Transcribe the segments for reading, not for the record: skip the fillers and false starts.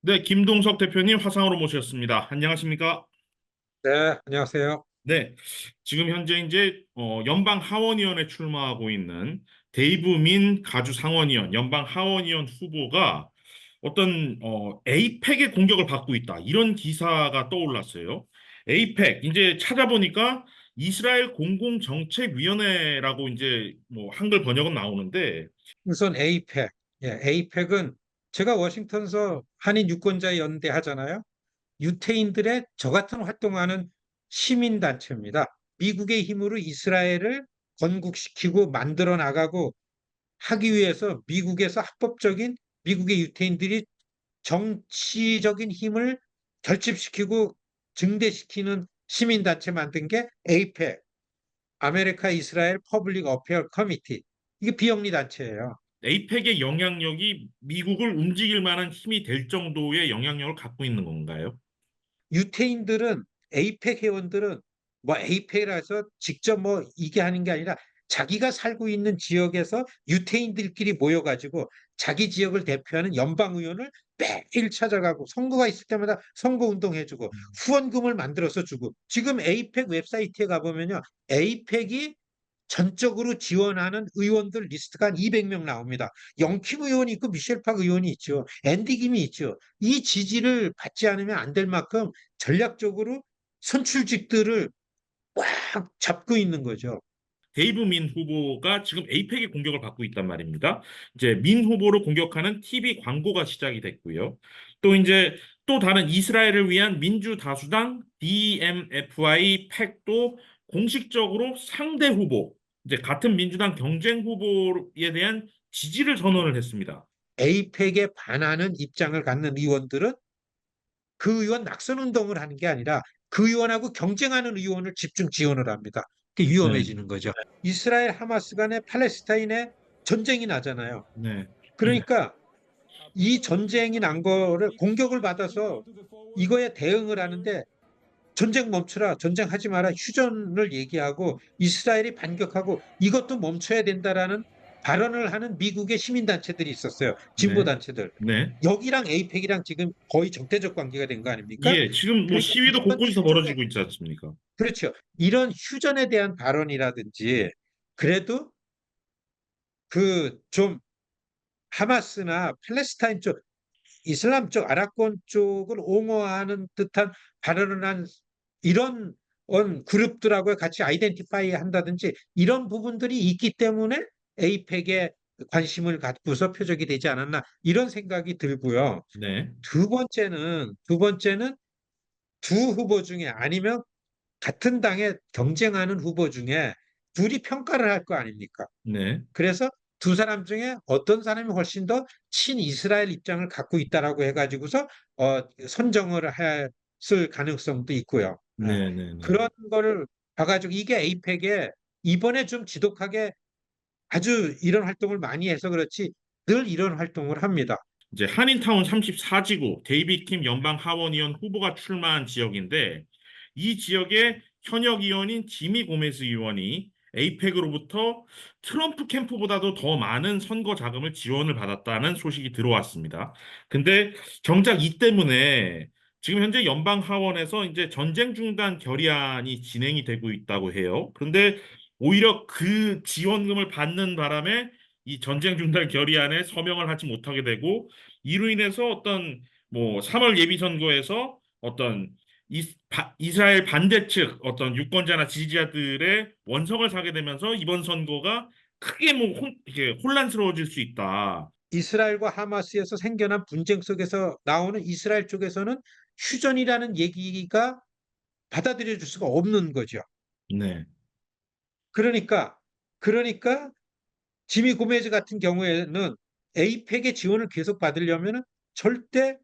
네, 김동석 대표님 화상으로 모셨습니다. 안녕하십니까? 네, 안녕하세요. 네, 지금 현재 이제 연방 하원의원에 출마하고 있는 데이브 민 가주 상원의원, 연방 하원의원 후보가 어떤 에이펙의 공격을 받고 있다. 이런 기사가 떠올랐어요. 에이펙 이제 찾아보니까 이스라엘 공공정책위원회라고 이제 뭐 한글 번역은 나오는데, 우선 에이펙. 예, 에이펙은 제가 워싱턴에서 한인 유권자 연대 하잖아요. 유태인들의 저 같은 활동하는 시민단체입니다. 미국의 힘으로 이스라엘을 건국시키고 만들어 나가고 하기 위해서 미국에서 합법적인 미국의 유태인들이 정치적인 힘을 결집시키고 증대시키는 시민단체 만든 게 에이펙, 아메리카 이스라엘 퍼블릭 어페어 커미티. 이게 비영리 단체예요. 에이펙의 영향력이 미국을 움직일 만한 힘이 될 정도의 영향력을 갖고 있는 건가요? 유태인들은 에이펙 회원들은 뭐 에이펙이라서 직접 뭐 이게 하는 게 아니라 자기가 살고 있는 지역에서 유태인들끼리 모여가지고 자기 지역을 대표하는 연방의원을 매일 찾아가고 선거가 있을 때마다 선거운동해주고 후원금을 만들어서 주고 지금 에이펙 웹사이트에 가보면요. 에이펙이 전적으로 지원하는 의원들 리스트가 한 200명 나옵니다. 영킴 의원이 있고 미셸 팍 의원이 있죠. 앤디 김이 있죠. 이 지지를 받지 않으면 안 될 만큼 전략적으로 선출직들을 꽉 잡고 있는 거죠. 데이브 민 후보가 지금 에이펙의 공격을 받고 있단 말입니다. 이제 민 후보를 공격하는 TV 광고가 시작이 됐고요. 또 이제 또 다른 이스라엘을 위한 민주다수당 DMFI 팩도 공식적으로 상대 후보, 이제 같은 민주당 경쟁 후보에 대한 지지를 선언을 했습니다. 에이펙에 반하는 입장을 갖는 의원들은 그 의원 낙선 운동을 하는 게 아니라 그 의원하고 경쟁하는 의원을 집중 지원을 합니다. 그게 네, 위험해지는 거죠. 이스라엘 하마스 간에 팔레스타인에 전쟁이 나잖아요. 네, 그러니까 이 전쟁이 난 거를 공격을 받아서 이거에 대응을 하는데 전쟁 멈추라, 전쟁하지 마라, 휴전을 얘기하고 이스라엘이 반격하고 이것도 멈춰야 된다라는 발언을 하는 미국의 시민단체들이 있었어요. 네, 진보단체들. 네. 여기랑 에이펙이랑 지금 거의 적대적 관계가 된 거 아닙니까? 예, 지금 뭐 그러니까 시위도 이런 곳곳에서 휴전에, 벌어지고 있지 않습니까? 그렇죠. 이런 휴전에 대한 발언이라든지 그래도 그 좀 하마스나 팔레스타인 쪽 이슬람 쪽, 아랍권 쪽을 옹호하는 듯한 발언을 한 이런 그룹들하고 같이 아이덴티파이 한다든지 이런 부분들이 있기 때문에 에이펙에 관심을 갖고서 표적이 되지 않았나 이런 생각이 들고요. 네, 두 번째는 두 후보 중에 아니면 같은 당에 경쟁하는 후보 중에 둘이 평가를 할 거 아닙니까? 네, 그래서 두 사람 중에 어떤 사람이 훨씬 더 친이스라엘 입장을 갖고 있다라고 해가지고서 선정을 했을 가능성도 있고요. 네, 네, 네. 그런 거를 봐가지고 이게 에이펙에 이번에 좀 지독하게 아주 이런 활동을 많이 해서 그렇지 늘 이런 활동을 합니다. 이제 한인타운 34지구 데이빗 킴 연방 하원의원 후보가 출마한 지역인데 이 지역의 현역 의원인 지미 고메스 의원이 에이펙으로부터 트럼프 캠프보다도 더 많은 선거 자금을 지원을 받았다는 소식이 들어왔습니다. 근데 정작 이 때문에 지금 현재 연방 하원에서 이제 전쟁 중단 결의안이 진행이 되고 있다고 해요. 그런데 오히려 그 지원금을 받는 바람에 이 전쟁 중단 결의안에 서명을 하지 못하게 되고 이로 인해서 어떤 뭐 3월 예비 선거에서 어떤 이스라엘 반대 측 어떤 유권자나 지지자들의 원성을 사게 되면서 이번 선거가 크게 뭐 이게 혼란스러워질 수 있다. 이스라엘과 하마스에서 생겨난 분쟁 속에서 나오는 이스라엘 쪽에서는 휴전이라는 얘기가 받아들여 줄 수가 없는 거죠. 네, 그러니까 그러니까 지미 고메즈 같은 경우에는 에이펙의 지원을 계속 받으려면 절대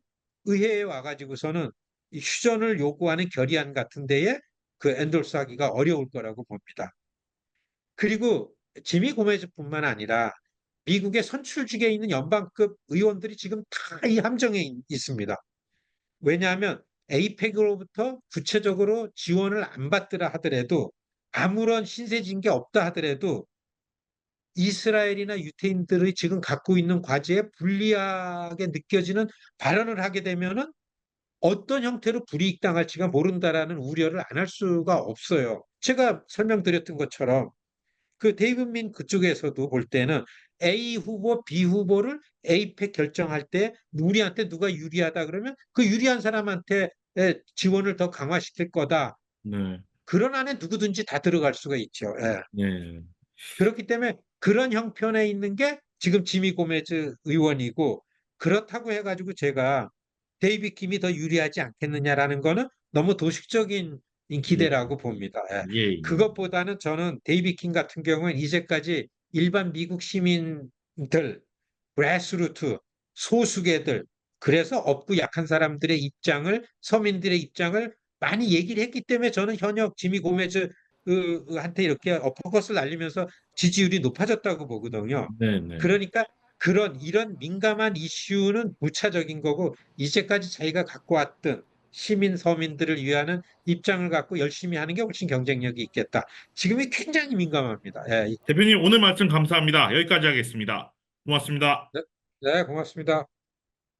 의회에 와가지고서는 이 휴전을 요구하는 결의안 같은 데에 그 엔돌스하기가 어려울 거라고 봅니다. 그리고 지미 고메즈뿐만 아니라 미국의 선출직에 있는 연방급 의원들이 지금 다 이 함정에 있습니다. 왜냐하면 에이펙으로부터 구체적으로 지원을 안 받더라 하더라도 아무런 신세진 게 없다 하더라도 이스라엘이나 유태인들이 지금 갖고 있는 과제에 불리하게 느껴지는 발언을 하게 되면은 어떤 형태로 불이익당할지가 모른다라는 우려를 안 할 수가 없어요. 제가 설명드렸던 것처럼 그 데이브민 그쪽에서도 볼 때는 A 후보, B 후보를 에이펙 결정할 때 우리한테 누가 유리하다 그러면 그 유리한 사람한테 지원을 더 강화시킬 거다. 네, 그런 안에 누구든지 다 들어갈 수가 있죠. 예. 네, 그렇기 때문에 그런 형편에 있는 게 지금 지미 고메즈 의원이고 그렇다고 해가지고 제가 데이비 킴이 더 유리하지 않겠느냐라는 거는 너무 도식적인 예, 기대라고 봅니다. 예. 예, 예. 그것보다는 저는 데이비 킴 같은 경우는 이제까지 일반 미국 시민들, 그래스루트, 소수계들, 그래서 없고 약한 사람들의 입장을, 서민들의 입장을 많이 얘기를 했기 때문에 저는 현역 지미 고메즈 한테 이렇게 포커스를 날리면서 지지율이 높아졌다고 보거든요. 네, 네. 그러니까 이런 민감한 이슈는 부차적인 거고 이제까지 자기가 갖고 왔던 시민 서민들을 위하는 입장을 갖고 열심히 하는 게 훨씬 경쟁력이 있겠다. 지금이 굉장히 민감합니다. 예. 대표님 오늘 말씀 감사합니다. 여기까지 하겠습니다. 고맙습니다. 네, 네, 고맙습니다.